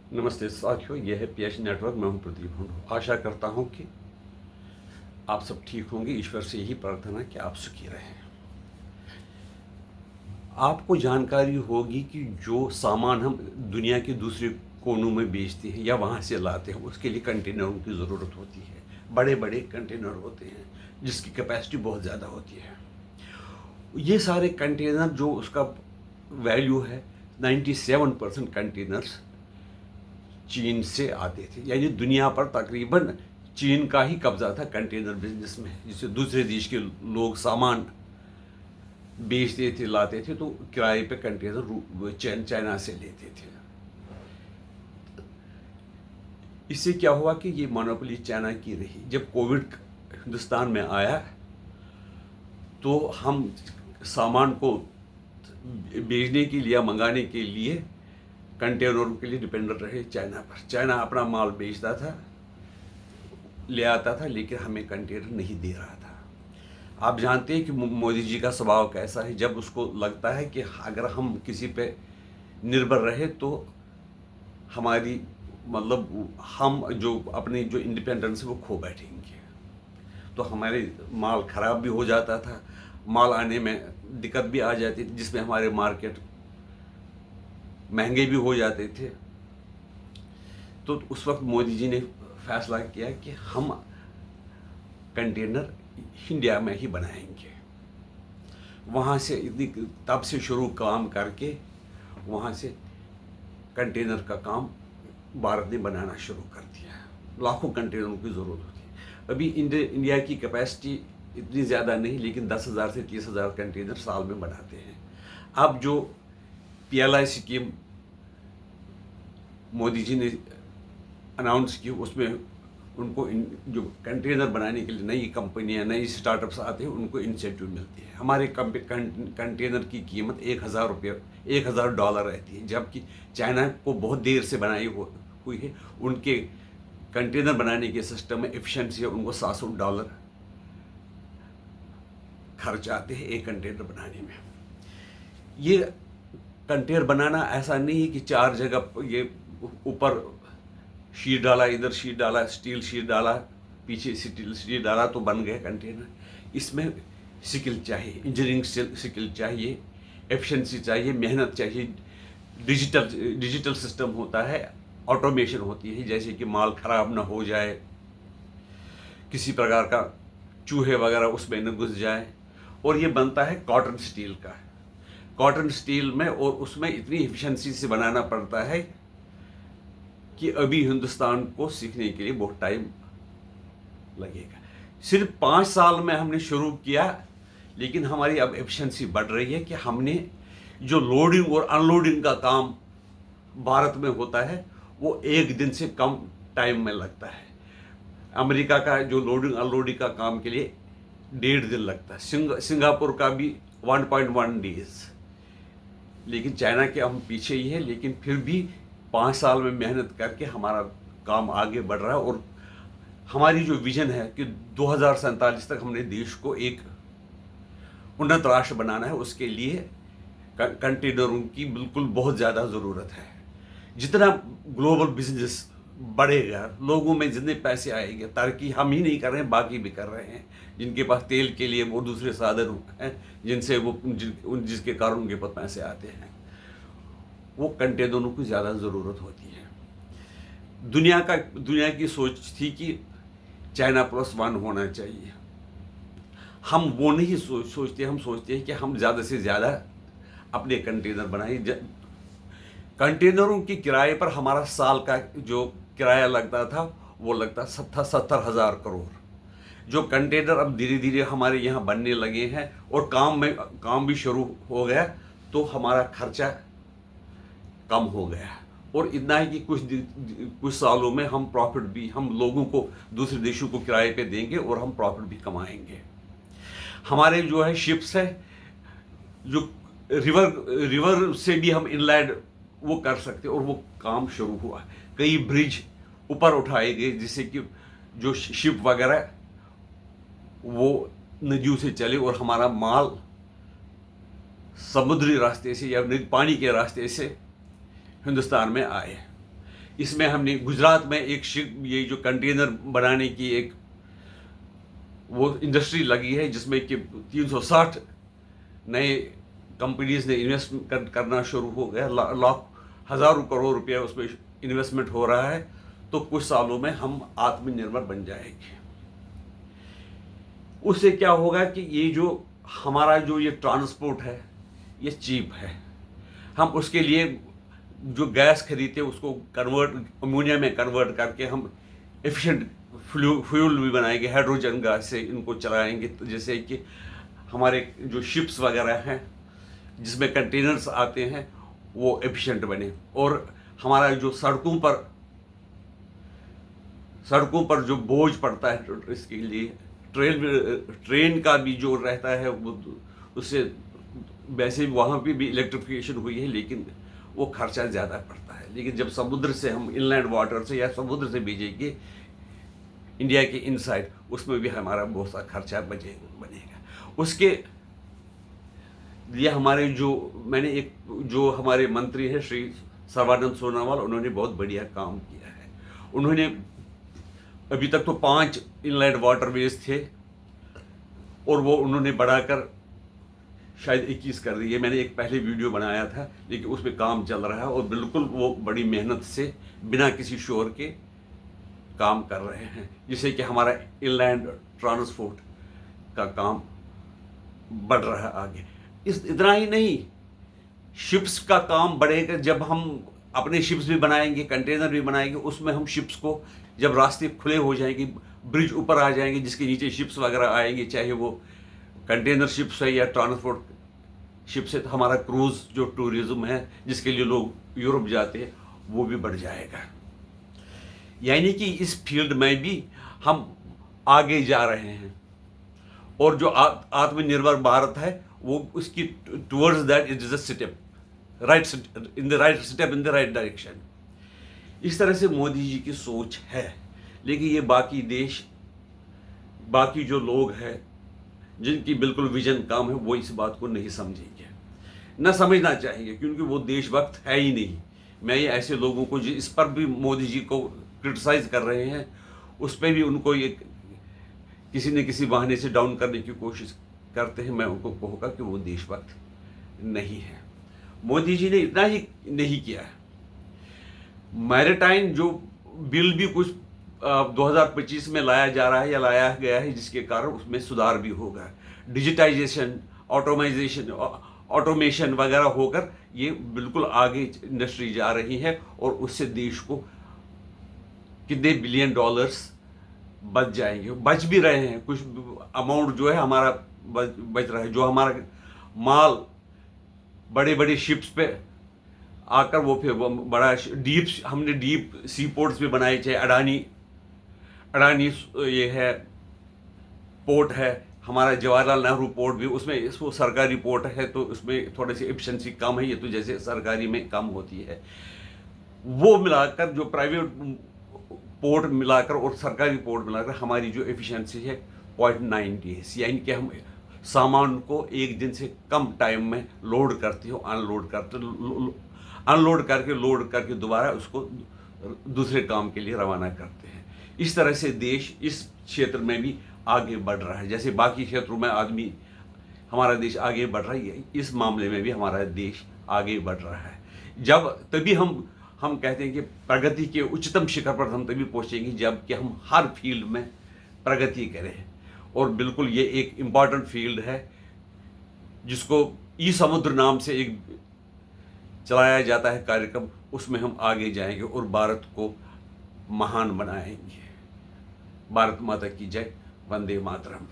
नमस्ते साथियों, यह है पीएच नेटवर्क। मैं हूं प्रदीप हुंडू। आशा करता हूं कि आप सब ठीक होंगे। ईश्वर से यही प्रार्थना कि आप सुखी रहें। आपको जानकारी होगी कि जो सामान हम दुनिया के दूसरे कोनों में बेचते हैं या वहाँ से लाते हैं, उसके लिए कंटेनरों की ज़रूरत होती है। बड़े बड़े कंटेनर होते हैं जिसकी कैपेसिटी बहुत ज़्यादा होती है। ये सारे कंटेनर जो उसका वैल्यू है, 97% कंटेनर्स चीन से आते थे। यानी दुनिया पर तकरीबन चीन का ही कब्जा था कंटेनर बिजनेस में, जिससे दूसरे देश के लोग सामान बेचते थे, लाते थे, तो किराए पे कंटेनर चाइना से लेते थे। इससे क्या हुआ कि ये मोनोपोली चाइना की रही। जब कोविड हिंदुस्तान में आया तो हम सामान को बेचने के लिए, मंगाने के लिए कंटेनरों के लिए डिपेंडेंट रहे चाइना पर। चाइना अपना माल बेचता था, ले आता था, लेकिन हमें कंटेनर नहीं दे रहा था। आप जानते हैं कि मोदी जी का स्वभाव कैसा है। जब उसको लगता है कि अगर हम किसी पे निर्भर रहे तो हमारी हम जो अपनी जो इंडिपेंडेंस है वो खो बैठेंगे। तो हमारे माल ख़राब भी हो जाता था, माल आने में दिक्कत भी आ जाती थी, जिसमें हमारे मार्केट महंगे भी हो जाते थे। तो उस वक्त मोदी जी ने फैसला किया कि हम कंटेनर इंडिया में ही बनाएंगे। वहाँ से तब से शुरू काम करके वहाँ से कंटेनर का काम भारत ने बनाना शुरू कर दिया है। लाखों कंटेनरों की ज़रूरत होती है। अभी इंडिया की कैपेसिटी इतनी ज़्यादा नहीं, लेकिन 10,000 से 30,000 कंटेनर साल में बनाते हैं। अब जो PLI स्कीम मोदी जी ने अनाउंस की, उसमें उनको जो कंटेनर बनाने के लिए नई कंपनियां, नई स्टार्टअप्स आते हैं, उनको इंसेंटिव मिलती है। हमारे कंटेनर की कीमत $1,000 रहती है, जबकि चाइना को बहुत देर से बनाई हुई है। उनके कंटेनर बनाने के सिस्टम में एफिशिएंसी है, उनको $700 खर्च आते हैं एक कंटेनर बनाने में। ये कंटेनर बनाना ऐसा नहीं है कि चार जगह ये ऊपर शीट डाला, इधर शीट डाला, स्टील शीट डाला, पीछे स्टील शीट डाला तो बन गए कंटेनर। इसमें स्किल चाहिए, इंजीनियरिंग स्किल चाहिए, एफिशिएंसी चाहिए, मेहनत चाहिए। डिजिटल सिस्टम होता है, ऑटोमेशन होती है, जैसे कि माल खराब ना हो जाए, किसी प्रकार का चूहे वगैरह उसमें न घुस जाए। और ये बनता है कॉटन स्टील का। कॉटन स्टील में और उसमें इतनी एफिशिएंसी से बनाना पड़ता है कि अभी हिंदुस्तान को सीखने के लिए बहुत टाइम लगेगा। सिर्फ 5 साल में हमने शुरू किया, लेकिन हमारी अब एफिशिएंसी बढ़ रही है कि हमने जो लोडिंग और अनलोडिंग का काम भारत में होता है वो 1 दिन से कम टाइम में लगता है। अमेरिका का जो लोडिंग अनलोडिंग का काम के लिए 1.5 दिन लगता है, सिंगापुर का भी 1.1 डेज। लेकिन चाइना के हम पीछे ही है, लेकिन फिर भी 5 साल में मेहनत करके हमारा काम आगे बढ़ रहा है। और हमारी जो विजन है कि 2047 तक हमने देश को एक उन्नत राष्ट्र बनाना है, उसके लिए कंटेनरों की बिल्कुल बहुत ज़्यादा ज़रूरत है। जितना ग्लोबल बिजनेस बढ़ेगा, लोगों में जितने पैसे आएंगे, तरक्की हम ही नहीं कर रहे हैं, बाकी भी कर रहे हैं। जिनके पास तेल के लिए वो दूसरे साधन हैं, जिनसे वो जिसके कारण उनके पास पैसे आते हैं, वो कंटेनरों की ज़्यादा ज़रूरत होती है। दुनिया की सोच थी कि चाइना +1 होना चाहिए। हम वो नहीं सोचते, हम सोचते हैं कि हम ज़्यादा से ज़्यादा अपने कंटेनर बनाए। कंटेनरों के किराए पर हमारा साल का जो किराया लगता था वो लगता 70,000 करोड़। जो कंटेनर अब धीरे धीरे हमारे यहाँ बनने लगे हैं और काम भी शुरू हो गया, तो हमारा खर्चा कम हो गया। और इतना है कि कुछ सालों में हम लोगों को, दूसरे देशों को किराए पे देंगे और हम प्रॉफिट भी कमाएंगे। हमारे जो है शिप्स है, जो रिवर से भी हम इनलैंड वो कर सकते, और वो काम शुरू हुआ। कई ब्रिज ऊपर उठाए गए, जिससे कि जो शिप वगैरह वो नदियों से चले और हमारा माल समुद्री रास्ते से या पानी के रास्ते से हिंदुस्तान में आए। इसमें हमने गुजरात में एक शिप, ये जो कंटेनर बनाने की एक वो इंडस्ट्री लगी है, जिसमें कि 360 नए कंपनीज ने इन्वेस्ट करना शुरू हो गया, लाख हज़ारों करोड़ रुपया उसमें इन्वेस्टमेंट हो रहा है। तो कुछ सालों में हम आत्मनिर्भर बन जाएंगे। उससे क्या होगा कि ये जो हमारा जो ये ट्रांसपोर्ट है ये चीप है। हम उसके लिए जो गैस खरीदते उसको अमोनिया में कन्वर्ट करके हम एफिशिएंट फ्यूल भी बनाएंगे, हाइड्रोजन गैस से इनको चलाएंगे, तो जैसे कि हमारे जो शिप्स वगैरह हैं जिसमें कंटेनर्स आते हैं वो एफिशिएंट बने। और हमारा जो सड़कों पर जो बोझ पड़ता है इसके लिए ट्रेन का भी जो रहता है वो, उससे वैसे वहाँ पे भी इलेक्ट्रिफिकेशन हुई है, लेकिन वो खर्चा ज़्यादा पड़ता है। लेकिन जब समुद्र से हम इनलैंड वाटर से या समुद्र से भेजेंगे इंडिया के इनसाइड, उसमें भी हमारा बहुत सा खर्चा बनेगा। उसके लिए हमारे जो हमारे मंत्री हैं श्री सर्बानंद सोनोवाल, उन्होंने बहुत बढ़िया काम किया है। उन्होंने अभी तक तो 5 इनलैंड वाटरवेज थे और वो उन्होंने बढ़ाकर शायद 21 कर दिए। मैंने एक पहले वीडियो बनाया था, लेकिन उसमें काम चल रहा है और बिल्कुल वो बड़ी मेहनत से बिना किसी शोर के काम कर रहे हैं, जिससे कि हमारा इनलैंड ट्रांसपोर्ट का काम बढ़ रहा है आगे। इतना ही नहीं, शिप्स का काम बढ़ेगा जब हम अपने शिप्स भी बनाएंगे, कंटेनर भी बनाएंगे। उसमें हम शिप्स को जब रास्ते खुले हो जाएंगे, ब्रिज ऊपर आ जाएंगे जिसके नीचे शिप्स वगैरह आएंगे, चाहे वो कंटेनर शिप्स है या ट्रांसपोर्ट शिप्स है, तो हमारा क्रूज़ जो टूरिज्म है जिसके लिए लोग यूरोप जाते हैं वो भी बढ़ जाएगा। यानी कि इस फील्ड में भी हम आगे जा रहे हैं। और जो आत्मनिर्भर भारत है वो उसकी towards that it is a step in the right direction. इस तरह से मोदी जी की सोच है। लेकिन ये बाकी जो लोग हैं जिनकी बिल्कुल विजन काम है, वो इस बात को नहीं समझेंगे, न समझना चाहिए, क्योंकि वो देशभक्त है ही नहीं। मैं ये ऐसे लोगों को जो इस पर भी मोदी जी को क्रिटिसाइज कर रहे हैं, उस पर भी उनको ये किसी न किसी बहाने से डाउन करने की कोशिश करते हैं, मैं उनको कहूँगा कि वो देशभक्त नहीं है। मोदी जी ने इतना ही नहीं किया है, मैरिटाइम जो बिल भी कुछ 2025 में लाया जा रहा है या लाया गया है, जिसके कारण उसमें सुधार भी होगा। डिजिटाइजेशन, ऑटोमेशन वगैरह होकर ये बिल्कुल आगे इंडस्ट्री जा रही है और उससे देश को कितने बिलियन डॉलर्स बच जाएंगे, बच भी रहे हैं। कुछ अमाउंट जो है हमारा बच रहा है। जो हमारा माल बड़े बड़े शिप्स पे आकर वो फिर बड़ा हमने डीप सी पोर्ट्स भी बनाए, चाहे अडानी ये है पोर्ट है, हमारा जवाहरलाल नेहरू पोर्ट भी, उसमें इसको सरकारी पोर्ट है तो उसमें थोड़ी सी एफिशिएंसी कम है, ये तो जैसे सरकारी में कम होती है। वो मिलाकर जो प्राइवेट पोर्ट मिलाकर और सरकारी पोर्ट मिलाकर हमारी जो एफिशिएंसी है 0.9 डेज, यानी कि हम सामान को एक दिन से कम टाइम में लोड करते हो, अनलोड करके लोड करके दोबारा उसको दूसरे काम के लिए रवाना करते हैं। इस तरह से देश इस क्षेत्र में भी आगे बढ़ रहा है। जैसे बाकी क्षेत्रों में हमारा देश आगे बढ़ रहा है, इस मामले में भी हमारा देश आगे बढ़ रहा है। तभी हम कहते हैं कि प्रगति के उच्चतम शिखर पर हम तभी पहुंचेंगे जब कि हम हर फील्ड में प्रगति करें। और बिल्कुल ये एक इम्पॉर्टेंट फील्ड है जिसको ई समुद्र नाम से एक चलाया जाता है कार्यक्रम, उसमें हम आगे जाएंगे और भारत को महान बनाएंगे। भारत माता की जय। वंदे मातरम।